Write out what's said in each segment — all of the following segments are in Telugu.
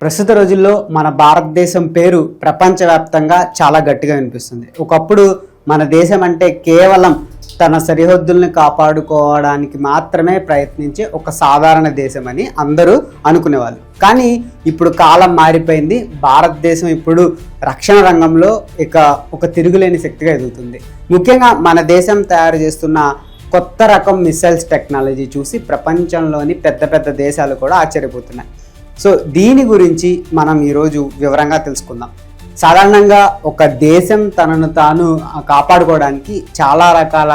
ప్రస్తుత రోజుల్లో మన భారతదేశం పేరు ప్రపంచవ్యాప్తంగా చాలా గట్టిగా వినిపిస్తుంది. ఒకప్పుడు మన దేశం అంటే కేవలం తన సరిహద్దుల్ని కాపాడుకోవడానికి మాత్రమే ప్రయత్నించే ఒక సాధారణ దేశం అని అందరూ అనుకునేవాళ్ళు. కానీ ఇప్పుడు కాలం మారిపోయింది. భారతదేశం ఇప్పుడు రక్షణ రంగంలో ఒక తిరుగులేని శక్తిగా ఎదుగుతుంది. ముఖ్యంగా మన దేశం తయారు చేస్తున్న కొత్త రకం మిసైల్స్ టెక్నాలజీ చూసి ప్రపంచంలోని పెద్ద పెద్ద దేశాలు కూడా ఆశ్చర్యపోతున్నాయి. సో దీని గురించి మనం ఈరోజు వివరంగా తెలుసుకుందాం. సాధారణంగా ఒక దేశం తనను తాను కాపాడుకోవడానికి చాలా రకాల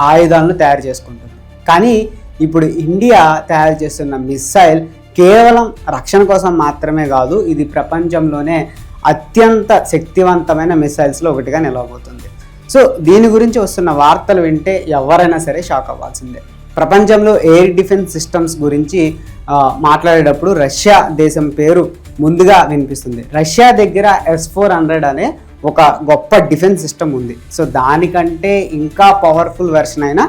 ఆయుధాలను తయారు చేసుకుంటుంది. కానీ ఇప్పుడు ఇండియా తయారు చేస్తున్న మిసైల్ కేవలం రక్షణ కోసం మాత్రమే కాదు, ఇది ప్రపంచంలోనే అత్యంత శక్తివంతమైన మిసైల్స్లో ఒకటిగా నిలవబోతుంది. సో దీని గురించి వస్తున్న వార్తలు వింటే ఎవరైనా సరే షాక్ అవ్వాల్సిందే. ప్రపంచంలో ఎయిర్ డిఫెన్స్ సిస్టమ్స్ గురించి మాట్లాడేటప్పుడు రష్యా దేశం పేరు ముందుగా వినిపిస్తుంది. రష్యా దగ్గర S-400 అనే ఒక గొప్ప డిఫెన్స్ సిస్టమ్ ఉంది. సో దానికంటే ఇంకా పవర్ఫుల్ వెర్షన్ అయిన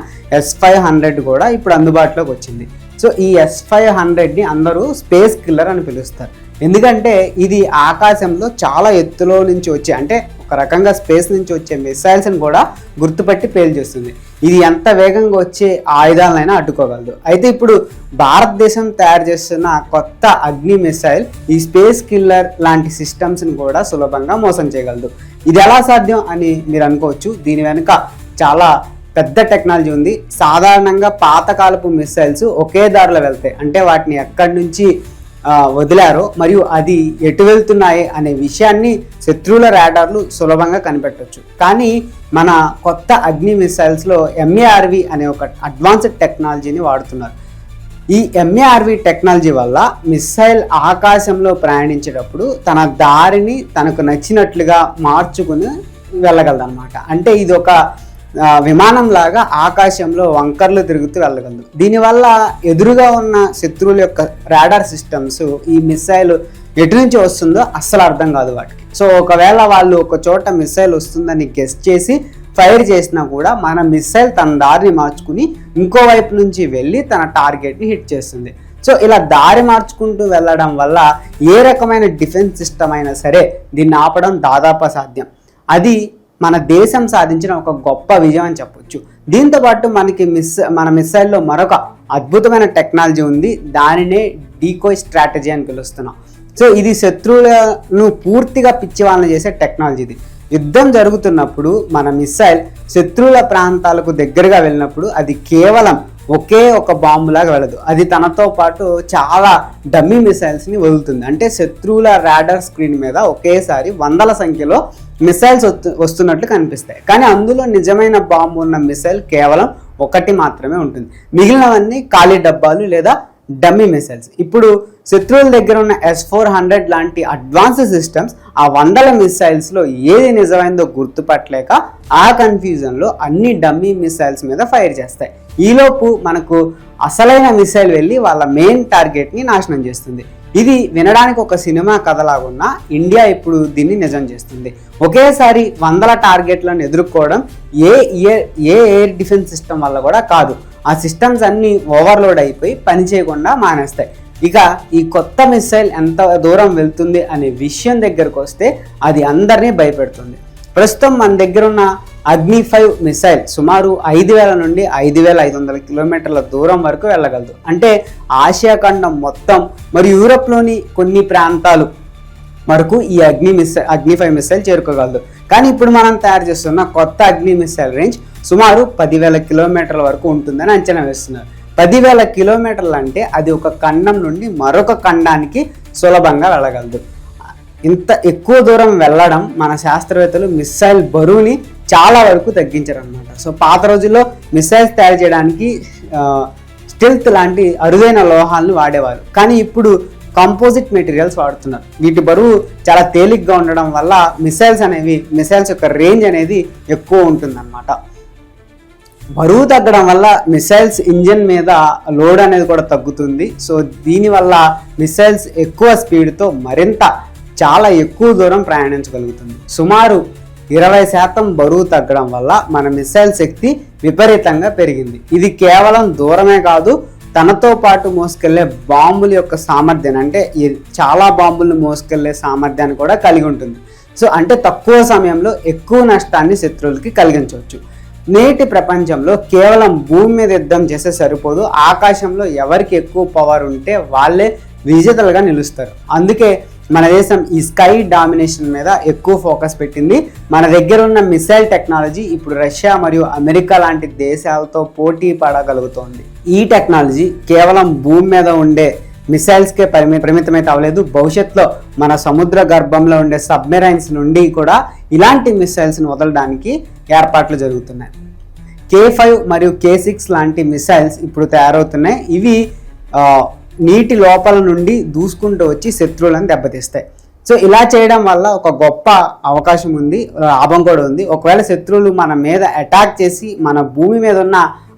S-500 కూడా ఇప్పుడు అందుబాటులోకి వచ్చింది. సో ఈ S-500ని అందరూ స్పేస్ కిల్లర్ అని పిలుస్తారు. ఎందుకంటే ఇది ఆకాశంలో చాలా ఎత్తులో నుంచి వచ్చే, అంటే ఒక రకంగా స్పేస్ నుంచి వచ్చే మిసైల్స్ని కూడా గుర్తుపట్టి పేల్చేస్తుంది. ఇది ఎంత వేగంగా వచ్చే ఆయుధాలనైనా అడ్డుకోగలదు. అయితే ఇప్పుడు భారతదేశం తయారు చేస్తున్న కొత్త అగ్ని మిసైల్ ఈ స్పేస్ కిల్లర్ లాంటి సిస్టమ్స్ని కూడా సులభంగా మోసం చేయగలదు. ఇది ఎలా సాధ్యం అని మీరు అనుకోవచ్చు. దీని వెనుక చాలా పెద్ద టెక్నాలజీ ఉంది. సాధారణంగా పాతకాలపు మిసైల్స్ ఒకే దారిలో వెళ్తాయి, అంటే వాటిని ఎక్కడి నుంచి వదిలారో మరియు అది ఎటు వెళ్తున్నాయి అనే విషయాన్ని శత్రువుల రాడార్లు సులభంగా కనిపెట్టవచ్చు. కానీ మన కొత్త అగ్ని మిసైల్స్లో MARV అనే ఒక అడ్వాన్స్డ్ టెక్నాలజీని వాడుతున్నారు. ఈ MARV టెక్నాలజీ వల్ల మిసైల్ ఆకాశంలో ప్రయాణించేటప్పుడు తన దారిని తనకు నచ్చినట్లుగా మార్చుకుని వెళ్ళగలదన్నమాట. అంటే ఇది ఒక విమానం లాగా ఆకాశంలో వంకర్లు తిరుగుతూ వెళ్ళగలదు. దీనివల్ల ఎదురుగా ఉన్న శత్రువుల యొక్క రాడార్ సిస్టమ్స్ ఈ మిసైల్ ఎటు నుంచి వస్తుందో అస్సలు అర్థం కాదు వాటికి. సో ఒకవేళ వాళ్ళు ఒక చోట మిసైల్ వస్తుందని గెస్ చేసి ఫైర్ చేసినా కూడా మన మిసైల్ తన దారిని మార్చుకుని ఇంకో వైపు నుంచి వెళ్ళి తన టార్గెట్ని హిట్ చేస్తుంది. సో ఇలా దారి మార్చుకుంటూ వెళ్ళడం వల్ల ఏ రకమైన డిఫెన్స్ సిస్టమ్ అయినా సరే దీన్ని ఆపడం దాదాపు అసాధ్యం. అది మన దేశం సాధించిన ఒక గొప్ప విజయం అని చెప్పొచ్చు. దీంతోపాటు మన మిసైల్లో మరొక అద్భుతమైన టెక్నాలజీ ఉంది. దానినే డీకోయ్ స్ట్రాటజీ అని పిలుస్తున్నాం. సో ఇది శత్రువులను పూర్తిగా పిచ్చివాళ్ళని చేసే టెక్నాలజీ. ఇది యుద్ధం జరుగుతున్నప్పుడు మన మిసైల్ శత్రువుల ప్రాంతాలకు దగ్గరగా వెళ్ళినప్పుడు అది కేవలం ఒకే ఒక బాంబులాగా వెళ్ళదు. అది తనతో పాటు చాలా డమ్మీ మిసైల్స్ని వదులుతుంది. అంటే శత్రువుల రాడార్ స్క్రీన్ మీద ఒకేసారి వందల సంఖ్యలో మిసైల్స్ వస్తున్నట్లు కనిపిస్తాయి. కానీ అందులో నిజమైన బాంబు ఉన్న మిసైల్ కేవలం ఒకటి మాత్రమే ఉంటుంది. మిగిలినవన్నీ ఖాళీ డబ్బాలు లేదా డమ్మీ మిసైల్స్. ఇప్పుడు శత్రువుల దగ్గర ఉన్న S-400 లాంటి అడ్వాన్స్ సిస్టమ్స్ ఆ వందల మిసైల్స్లో ఏది నిజమైందో గుర్తుపట్టలేక ఆ కన్ఫ్యూజన్లో అన్ని డమ్మీ మిసైల్స్ మీద ఫైర్ చేస్తాయి. ఈలోపు మనకు అసలైన మిసైల్ వెళ్ళి వాళ్ళ మెయిన్ టార్గెట్ని నాశనం చేస్తుంది. ఇది వినడానికి ఒక సినిమా కథలాగున్నా ఇండియా ఇప్పుడు దీన్ని నిజం చేస్తుంది. ఒకేసారి వందల టార్గెట్లను ఎదుర్కోవడం ఏ ఎయిర్ డిఫెన్స్ సిస్టమ్ వల్ల కూడా కాదు. ఆ సిస్టమ్స్ అన్నీ ఓవర్లోడ్ అయిపోయి పనిచేయకుండా మానేస్తాయి. ఇక ఈ కొత్త మిసైల్ ఎంత దూరం వెళ్తుంది అనే విషయం దగ్గరకు వస్తే అది అందరినీ భయపెడుతుంది. ప్రస్తుతం మన దగ్గర ఉన్న అగ్ని-5 మిసైల్ సుమారు 5000 నుండి 5500 కిలోమీటర్ల దూరం వరకు వెళ్ళగలదు. అంటే ఆసియా ఖండం మొత్తం మరియు యూరప్లోని కొన్ని ప్రాంతాలు వరకు ఈ అగ్ని-5 మిసైల్ చేరుకోగలదు. కానీ ఇప్పుడు మనం తయారు చేస్తున్న కొత్త అగ్ని మిసైల్ రేంజ్ సుమారు 10,000 కిలోమీటర్ల వరకు ఉంటుందని అంచనా వేస్తున్నారు. 10,000 కిలోమీటర్లు అంటే అది ఒక ఖండం నుండి మరొక ఖండానికి సులభంగా వెళ్ళగలదు. ఇంత ఎక్కువ దూరం వెళ్ళడం మన శాస్త్రవేత్తలు మిసైల్ బరువుని చాలా వరకు తగ్గించారు అన్నమాట. సో పాత రోజుల్లో మిసైల్స్ తయారు చేయడానికి స్టీల్త్ లాంటి అరుదైన లోహాలను వాడేవారు. కానీ ఇప్పుడు కంపోజిట్ మెటీరియల్స్ వాడుతున్నారు. వీటి బరువు చాలా తేలిగ్గా ఉండడం వల్ల మిసైల్స్ యొక్క రేంజ్ అనేది ఎక్కువ ఉంటుందన్నమాట. బరువు తగ్గడం వల్ల మిసైల్స్ ఇంజిన్ మీద లోడ్ అనేది కూడా తగ్గుతుంది. సో దీనివల్ల మిసైల్స్ ఎక్కువ స్పీడ్తో చాలా ఎక్కువ దూరం ప్రయాణించగలుగుతుంది. సుమారు 20% బరువు తగ్గడం వల్ల మన మిసైల్ శక్తి విపరీతంగా పెరిగింది. ఇది కేవలం దూరమే కాదు, తనతో పాటు మోసుకెళ్లే బాంబుల యొక్క సామర్థ్యాన్ని, అంటే ఈ చాలా బాంబులను మోసుకెళ్లే సామర్థ్యాన్ని కూడా కలిగి ఉంటుంది. సో అంటే తక్కువ సమయంలో ఎక్కువ నష్టాన్ని శత్రువులకి కలిగించవచ్చు. నేటి ప్రపంచంలో కేవలం భూమి మీద యుద్ధం చేస్తే సరిపోదు, ఆకాశంలో ఎవరికి ఎక్కువ పవర్ ఉంటే వాళ్ళే విజేతలుగా నిలుస్తారు. అందుకే మన దేశం ఈ స్కై డామినేషన్ మీద ఎక్కువ ఫోకస్ పెట్టింది. మన దగ్గర ఉన్న మిసైల్ టెక్నాలజీ ఇప్పుడు రష్యా మరియు అమెరికా లాంటి దేశాలతో పోటీ పడగలుగుతోంది. ఈ టెక్నాలజీ కేవలం భూమి మీద ఉండే మిసైల్స్కే పరిమితమైతే అవ్వలేదు. భవిష్యత్తులో మన సముద్ర గర్భంలో ఉండే సబ్మెరైన్స్ నుండి కూడా ఇలాంటి మిసైల్స్ని వదలడానికి ఏర్పాట్లు జరుగుతున్నాయి. K5 మరియు K6 లాంటి మిసైల్స్ ఇప్పుడు తయారవుతున్నాయి. ఇవి నీటి లోపల నుండి దూసుకుంటూ వచ్చి శత్రువులను దెబ్బతీస్తాయి. సో ఇలా చేయడం వల్ల ఒక గొప్ప అవకాశం ఉంది, లాభం కూడా ఉంది. ఒకవేళ శత్రువులు మన మీద అటాక్ చేసి మన భూమి మీద ఉన్న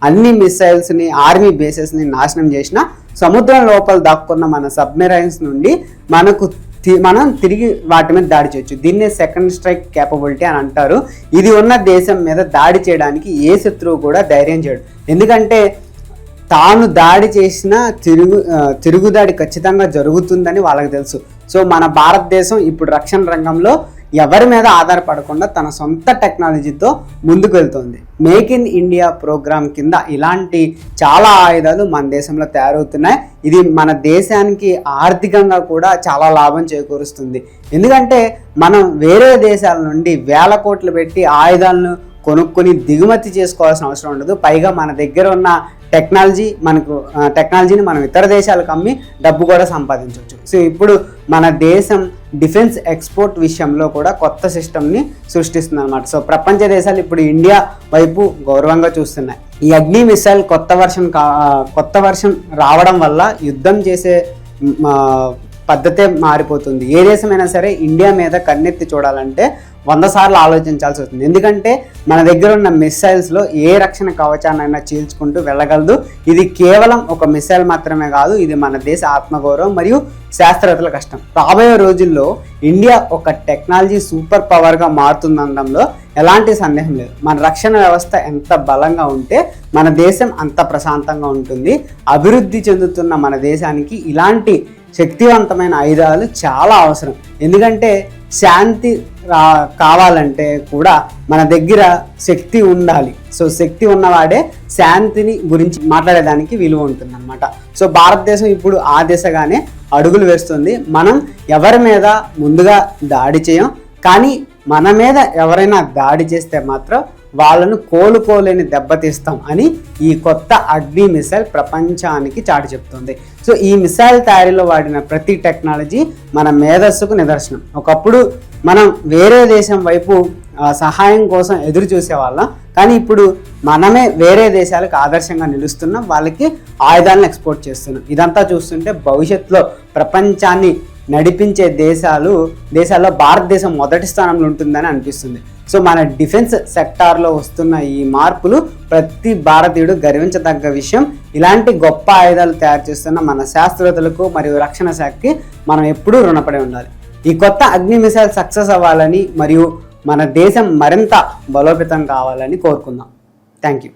అన్ని మిసైల్స్ని, ఆర్మీ బేసెస్ని నాశనం చేసిన, సముద్రం లోపల దాక్కున్న మన సబ్మెరైన్స్ నుండి మనం తిరిగి వాటి మీద దాడి చేయొచ్చు. దీన్నే సెకండ్ స్ట్రైక్ కేపబిలిటీ అని అంటారు. ఇది ఉన్న దేశం మీద దాడి చేయడానికి ఏ శత్రువు కూడా ధైర్యం చేయడు. ఎందుకంటే తాను దాడి చేసిన తిరుగుదాడి ఖచ్చితంగా జరుగుతుందని వాళ్ళకి తెలుసు. సో మన భారతదేశం ఇప్పుడు రక్షణ రంగంలో ఎవరి మీద ఆధారపడకుండా తన సొంత టెక్నాలజీతో ముందుకు వెళ్తుంది. మేక్ ఇన్ ఇండియా ప్రోగ్రామ్ కింద ఇలాంటి చాలా ఆయుధాలు మన దేశంలో తయారవుతున్నాయి. ఇది మన దేశానికి ఆర్థికంగా కూడా చాలా లాభం చేకూరుస్తుంది. ఎందుకంటే మనం వేరే దేశాల నుండి వేల కోట్లు పెట్టి ఆయుధాలను కొనుక్కొని దిగుమతి చేసుకోవాల్సిన అవసరం ఉండదు. పైగా మన దగ్గర ఉన్న టెక్నాలజీని మనం ఇతర దేశాలకు అమ్మి డబ్బు కూడా సంపాదించవచ్చు. సో ఇప్పుడు మన దేశం డిఫెన్స్ ఎక్స్పోర్ట్ విషయంలో కూడా కొత్త సిస్టమ్ని సృష్టిస్తుంది అనమాట. సో ప్రపంచ దేశాలు ఇప్పుడు ఇండియా వైపు గౌరవంగా చూస్తున్నాయి. ఈ అగ్ని మిసైల్ కొత్త వర్షన్ రావడం వల్ల యుద్ధం చేసే పద్ధతే మారిపోతుంది. ఏ దేశమైనా సరే ఇండియా మీద కన్నెత్తి చూడాలంటే 100 సార్లు ఆలోచించాల్సి వస్తుంది. ఎందుకంటే మన దగ్గర ఉన్న మిసైల్స్లో ఏ రక్షణ కవచాన్నైనా చీల్చుకుంటూ వెళ్ళగలదు. ఇది కేవలం ఒక మిసైల్ మాత్రమే కాదు, ఇది మన దేశ ఆత్మగౌరవం మరియు శాస్త్రవేత్తల కష్టం. రాబోయే రోజుల్లో ఇండియా ఒక టెక్నాలజీ సూపర్ పవర్గా మారుతుందనడంలో ఎలాంటి సందేహం లేదు. మన రక్షణ వ్యవస్థ ఎంత బలంగా ఉంటే మన దేశం అంత ప్రశాంతంగా ఉంటుంది. అభివృద్ధి చెందుతున్న మన దేశానికి ఇలాంటి శక్తివంతమైన ఆయుధాలు చాలా అవసరం. ఎందుకంటే శాంతి కావాలంటే కూడా మన దగ్గర శక్తి ఉండాలి. సో శక్తి ఉన్నవాడే శాంతిని గురించి మాట్లాడేదానికి విలువ ఉంటుంది అనమాట. సో భారతదేశం ఇప్పుడు ఆ దిశగానే అడుగులు వేస్తుంది. మనం ఎవరి మీద ముందుగా దాడి చేయం, కానీ మన మీద ఎవరైనా దాడి చేస్తే మాత్రం వాళ్ళను కోలుకోలేని దెబ్బతీస్తాం అని ఈ కొత్త అగ్ని మిసైల్ ప్రపంచానికి చాటి చెప్తుంది. సో ఈ మిసైల్ తయారీలో వాడిన ప్రతి టెక్నాలజీ మన మేధస్సుకు నిదర్శనం. ఒకప్పుడు మనం వేరే దేశం వైపు సహాయం కోసం ఎదురు చూసేవాళ్ళం, కానీ ఇప్పుడు మనమే వేరే దేశాలకు ఆదర్శంగా నిలుస్తున్నాం, వాళ్ళకి ఆయుధాలను ఎక్స్పోర్ట్ చేస్తున్నాం. ఇదంతా చూస్తుంటే భవిష్యత్తులో ప్రపంచాన్ని నడిపించే దేశాల్లో భారతదేశం మొదటి స్థానంలో ఉంటుందని అనిపిస్తుంది. సో మన డిఫెన్స్ సెక్టార్లో వస్తున్న ఈ మార్పులు ప్రతి భారతీయుడు గర్వించదగ్గ విషయం. ఇలాంటి గొప్ప ఆయుధాలు తయారు చేస్తున్న మన శాస్త్రవేత్తలకు మరియు రక్షణ శాఖకి మనం ఎప్పుడూ రుణపడి ఉండాలి. ఈ కొత్త అగ్ని మిసైల్ సక్సెస్ అవ్వాలని మరియు మన దేశం మరింత బలోపేతం కావాలని కోరుకుందాం. Thank you.